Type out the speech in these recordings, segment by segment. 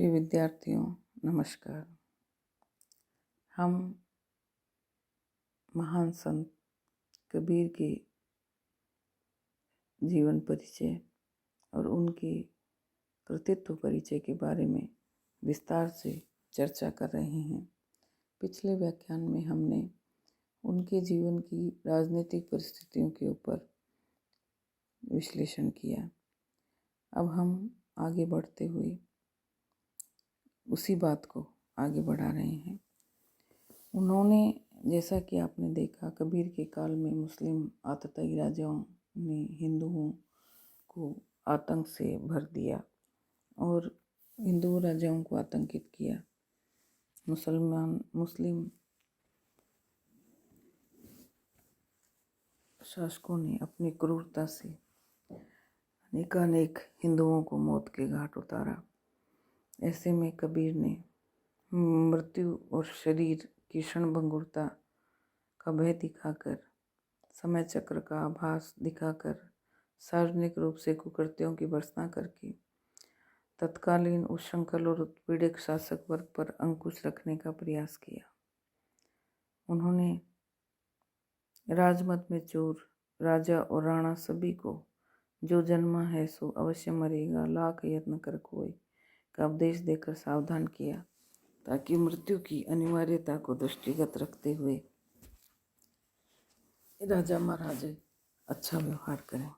प्रिय विद्यार्थियों, नमस्कार। हम महान संत कबीर के जीवन परिचय और उनके कृतित्व परिचय के बारे में विस्तार से चर्चा कर रहे हैं। पिछले व्याख्यान में हमने उनके जीवन की राजनीतिक परिस्थितियों के ऊपर विश्लेषण किया। अब हम आगे बढ़ते हुए उसी बात को आगे बढ़ा रहे हैं। उन्होंने, जैसा कि आपने देखा, कबीर के काल में मुस्लिम आतताई राजाओं ने हिंदुओं को आतंक से भर दिया और हिंदू राजाओं को आतंकित किया। मुस्लिम शासकों ने अपनी क्रूरता से अनेकानेक हिंदुओं को मौत के घाट उतारा। ऐसे में कबीर ने मृत्यु और शरीर की क्षणभंगुरता का भय दिखाकर, समय चक्र का आभास दिखाकर, सार्वजनिक रूप से कुकृत्यों की भर्त्सना करके तत्कालीन उच्छृंखल और उत्पीड़क शासक वर्ग पर अंकुश रखने का प्रयास किया। उन्होंने राजमत में चोर, राजा और राणा सभी को जो जन्मा है सो अवश्य मरेगा, लाख यत्न कर कोई का उपदेश देकर सावधान किया, ताकि मृत्यु की अनिवार्यता को दृष्टिगत रखते हुए राजा महाराजे अच्छा व्यवहार करें।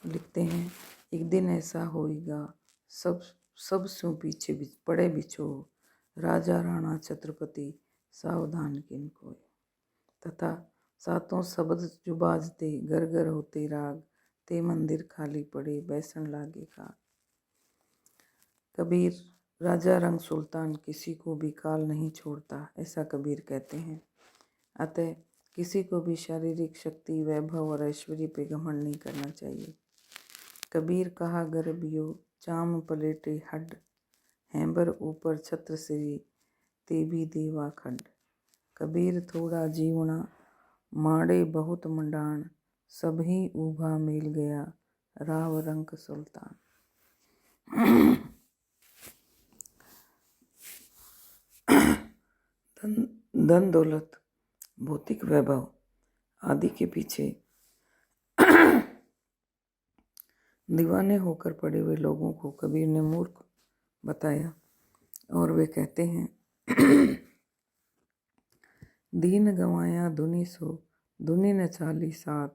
लिखते हैं, एक दिन ऐसा होएगा, सब स्यों पीछे पड़े बिछो, राजा राणा छत्रपति सावधान किन कोय। तथा सातों शब्द जो बाजते, घर घर होते राग, ते मंदिर खाली पड़े, बैसन लागे खाक। कबीर राजा रंग सुल्तान किसी को भी काल नहीं छोड़ता, ऐसा कबीर कहते हैं। अतः किसी को भी शारीरिक शक्ति, वैभव और ऐश्वर्य पे घमंड नहीं करना चाहिए। कबीर कहा गर्भियो, चाम पलेटे हड्ड, हैंबर ऊपर छत्र सिरी, ते भी देवा खड्ड। कबीर थोड़ा जीवना, माड़े बहुत मंडान, सभी ऊभा मिल गया, राव रंक सुल्तान। धन दौलत, भौतिक वैभव आदि के पीछे दीवाने होकर पड़े हुए लोगों को कबीर ने मूर्ख बताया और वे कहते हैं, दीन गंवाया धुनी सो, धुनी न चाली साथ,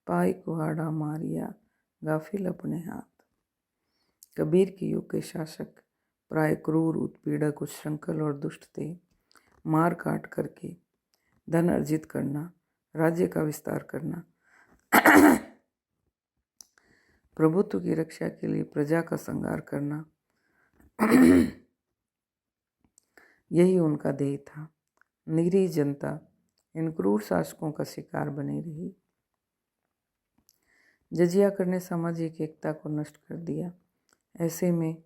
पाई कुहाड़ा मारिया, गाफिल अपने हाथ। कबीर के युग के शासक प्राय क्रूर, उत्पीड़क, उच्छृंखल और दुष्ट थे। मार काट करके धन अर्जित करना, राज्य का विस्तार करना, प्रभुत्व की रक्षा के लिए प्रजा का संहार करना, यही उनका ध्येय था। निरीह जनता इन क्रूर शासकों का शिकार बनी रही। जजिया करने सामाजिक एकता को नष्ट कर दिया। ऐसे में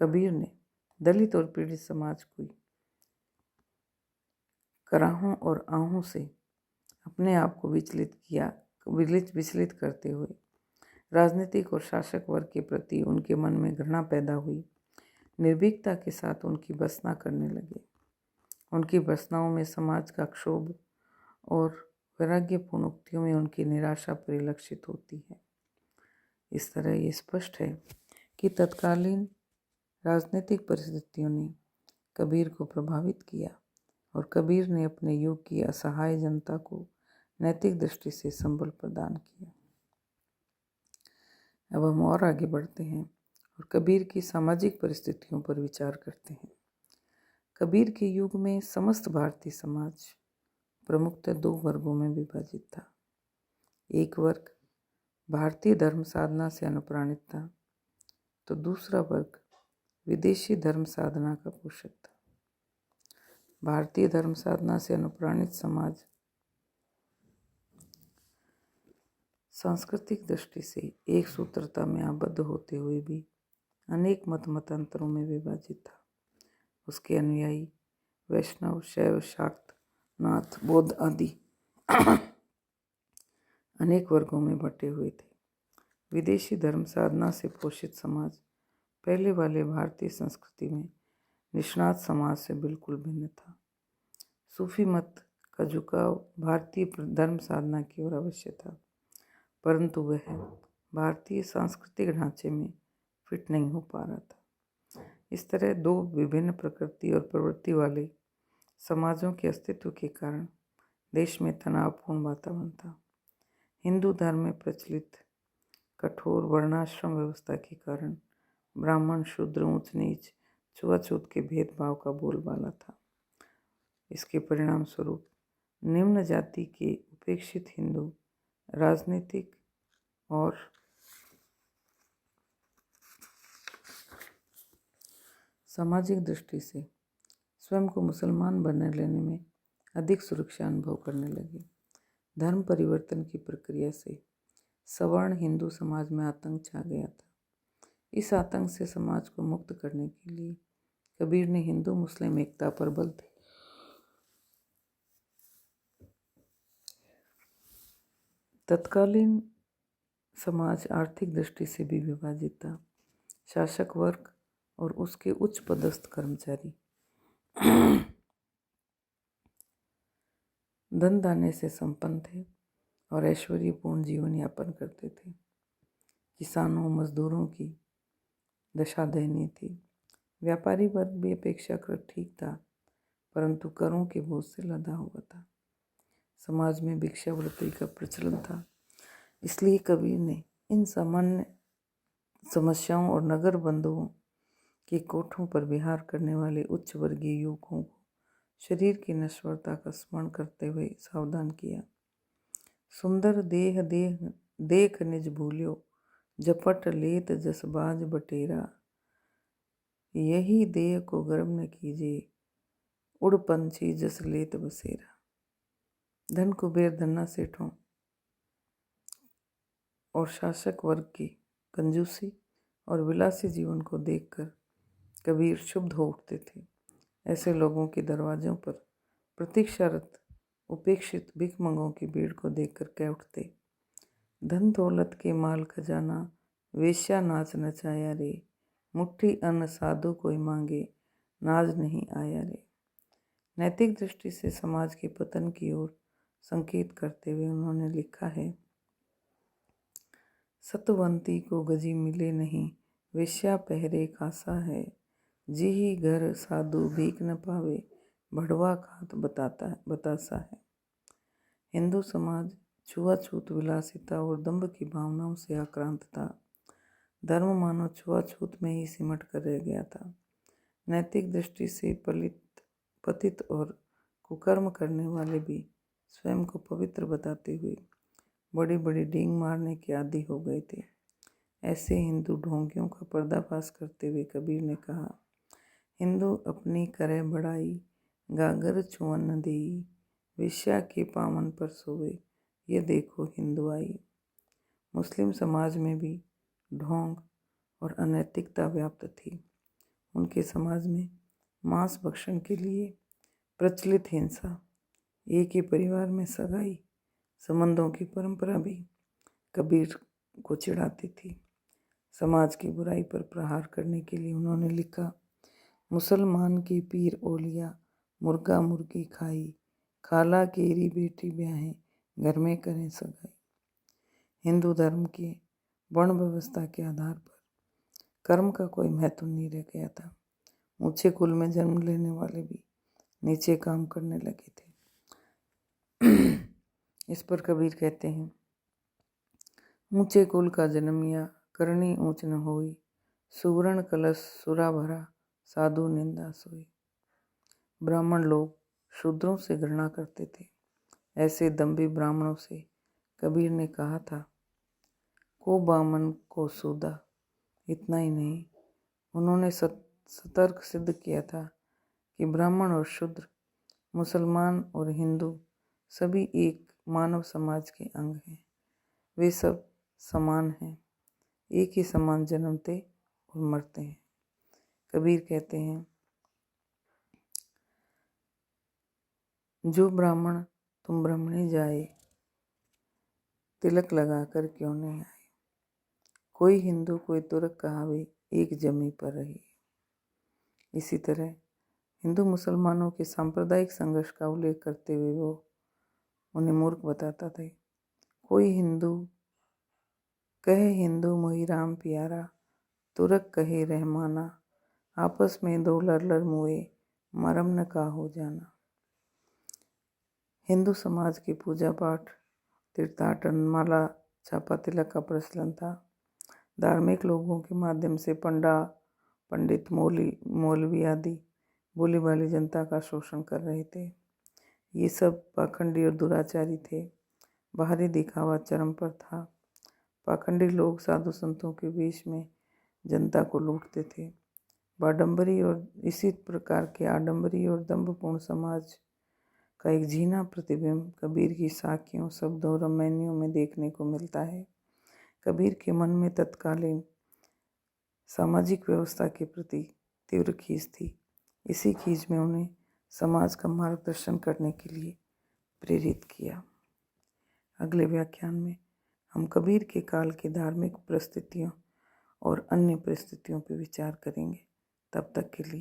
कबीर ने दलित और पीड़ित समाज को कराहों और आहों से अपने आप को विचलित करते हुए राजनीतिक और शासक वर्ग के प्रति उनके मन में घृणा पैदा हुई। निर्भीकता के साथ उनकी भर्त्सना करने लगे। उनकी भर्त्सनाओं में समाज का क्षोभ और वैराग्यपूर्ण उक्तियों में उनकी निराशा परिलक्षित होती है। इस तरह ये स्पष्ट है कि तत्कालीन राजनीतिक परिस्थितियों ने कबीर को प्रभावित किया और कबीर ने अपने युग की असहाय जनता को नैतिक दृष्टि से संबल प्रदान किया। अब हम और आगे बढ़ते हैं और कबीर की सामाजिक परिस्थितियों पर विचार करते हैं। कबीर के युग में समस्त भारतीय समाज प्रमुखतः दो वर्गों में विभाजित था। एक वर्ग भारतीय धर्म साधना से अनुप्राणित था, तो दूसरा वर्ग विदेशी धर्म साधना का पोषक था। भारतीय धर्म साधना से अनुप्राणित समाज सांस्कृतिक दृष्टि से एक सूत्रता में आबद्ध होते हुए भी अनेक मतांतरों में विभाजित था। उसके अनुयायी वैष्णव, शैव, शाक्त, नाथ, बौद्ध आदि अनेक वर्गों में बटे हुए थे। विदेशी धर्म साधना से पोषित समाज पहले वाले भारतीय संस्कृति में निष्णात समाज से बिल्कुल भिन्न था। सूफी मत का झुकाव भारतीय धर्म साधना की ओर अवश्य था, परंतु वह भारतीय सांस्कृतिक ढांचे में फिट नहीं हो पा रहा था। इस तरह दो विभिन्न प्रकृति और प्रवृत्ति वाले समाजों के अस्तित्व के कारण देश में तनावपूर्ण वातावरण था। हिंदू धर्म में प्रचलित कठोर वर्णाश्रम व्यवस्था के कारण ब्राह्मण, शूद्र, ऊंच नीच, छुआछूत के भेदभाव का बोलबाला था। इसके परिणाम स्वरूप निम्न जाति के उपेक्षित हिंदू राजनीतिक और सामाजिक दृष्टि से स्वयं को मुसलमान बनने लेने में अधिक सुरक्षा अनुभव करने लगे। धर्म परिवर्तन की प्रक्रिया से सवर्ण हिंदू समाज में आतंक छा गया था। इस आतंक से समाज को मुक्त करने के लिए कबीर ने हिंदू मुस्लिम एकता पर बल दिया। तत्कालीन समाज आर्थिक दृष्टि से भी विभाजित था। शासक वर्ग और उसके उच्च पदस्थ कर्मचारी धन दाने से संपन्न थे और ऐश्वर्यपूर्ण जीवन यापन करते थे। किसानों, मजदूरों की दशा दयनीय थी। व्यापारी वर्ग भी अपेक्षाकृत ठीक था, परंतु करों के बोझ से लदा हुआ था। समाज में भिक्षावृत्ति का प्रचलन था। इसलिए कबीर ने इन सामान्य समस्याओं और नगर बंधुओं के कोठों पर विहार करने वाले उच्च वर्गीय युवकों को शरीर की नश्वरता का स्मरण करते हुए सावधान किया। सुंदर देह देख निज भूल्यो, जपट लेत जसबाज बटेरा। यही देह को गर्व न कीजिए, उड़ पंछी जस लेत बसेरा। धन कुबेर धन्ना सेठों और शासक वर्ग की कंजूसी और विलासी जीवन को देखकर कबीर क्षुब्ध हो उठते थे। ऐसे लोगों के दरवाजों पर प्रतीक्षारत उपेक्षित भिखमंगों की भीड़ को देखकर कह उठते, धन दौलत के माल खजाना, वेश्या नाच नचाया रे। मुट्ठी अन्न साधु कोई मांगे, नाज नहीं आया रे। नैतिक दृष्टि से समाज के पतन की ओर संकेत करते हुए उन्होंने लिखा है, सतवंती को गजी मिले नहीं, वेश्या पहरे खासा है। जिही घर साधु भीख न पावे, भड़वा खात बतासा है। हिंदू समाज छुआछूत, विलासिता और दंभ की भावनाओं से आक्रांत था। धर्म मानो छुआछूत में ही सिमट कर रह गया था। नैतिक दृष्टि से पतित और कुकर्म करने वाले भी स्वयं को पवित्र बताते हुए बड़ी बड़ी डींग मारने के आदी हो गए थे। ऐसे हिंदू ढोंगियों का पर्दाफाश करते हुए कबीर ने कहा, हिंदू अपनी करे बड़ाई, गागर छुअन न देई। वेश्या के पावन पर सोवे, ये देखो हिंदू आई। मुस्लिम समाज में भी ढोंग और अनैतिकता व्याप्त थी। उनके समाज में मांस भक्षण के लिए प्रचलित हिंसा, एक ही परिवार में सगाई संबंधों की परंपरा भी कबीर को चिढ़ाती थी। समाज की बुराई पर प्रहार करने के लिए उन्होंने लिखा, मुसलमान की पीर ओलिया, मुर्गा मुर्गी खाई। खाला केरी बेटी ब्याहें, घर में करें सगाई। हिंदू धर्म के वर्ण व्यवस्था के आधार पर कर्म का कोई महत्व नहीं रह गया था। ऊंचे कुल में जन्म लेने वाले भी नीचे काम करने लगे थे। इस पर कबीर कहते हैं, ऊंचे कुल का जन्मिया, करनी ऊंच न होई। सुवर्ण कलश सुरा भरा, साधु निंदा सोई। ब्राह्मण लोग शूद्रों से घृणा करते थे। ऐसे दंभी ब्राह्मणों से कबीर ने कहा था, को बामन को सूदा। इतना ही नहीं, उन्होंने सतर्क सिद्ध किया था कि ब्राह्मण और शूद्र, मुसलमान और हिंदू सभी एक मानव समाज के अंग हैं। वे सब समान हैं, एक ही समान जन्मते और मरते हैं। कबीर कहते हैं, जो ब्राह्मण तुम ब्राह्मणी जाए, तिलक लगाकर क्यों नहीं आए। कोई हिंदू कोई तुर्क कहावे, एक जमी पर रही। इसी तरह हिंदू मुसलमानों के सांप्रदायिक संघर्ष का उल्लेख करते हुए वो उन्हें मूर्ख बताता था। कोई हिंदू कहे हिंदू मोहि राम प्यारा, तुरक कहे रहमाना, आपस में दो लड़ मुए, मरम न का हो जाना। हिंदू समाज के पूजा पाठ, तीर्थाटन, माला छापा तिलक का प्रचलन था। धार्मिक लोगों के माध्यम से पंडित, मौलवी आदि बोली वाली जनता का शोषण कर रहे थे। ये सब पाखंडी और दुराचारी थे। बाहरी दिखावा चरम पर था। पाखंडी लोग साधु संतों के वेश में जनता को लूटते थे। इसी प्रकार के आडंबरी और दंभपूर्ण समाज का एक झीना प्रतिबिंब कबीर की साखियों, शब्दों, रामायणों में देखने को मिलता है। कबीर के मन में तत्कालीन सामाजिक व्यवस्था के प्रति तीव्र खींच थी। इसी खींच में उन्हें समाज का मार्गदर्शन करने के लिए प्रेरित किया। अगले व्याख्यान में हम कबीर के काल के धार्मिक परिस्थितियों और अन्य परिस्थितियों पर विचार करेंगे। तब तक के लिए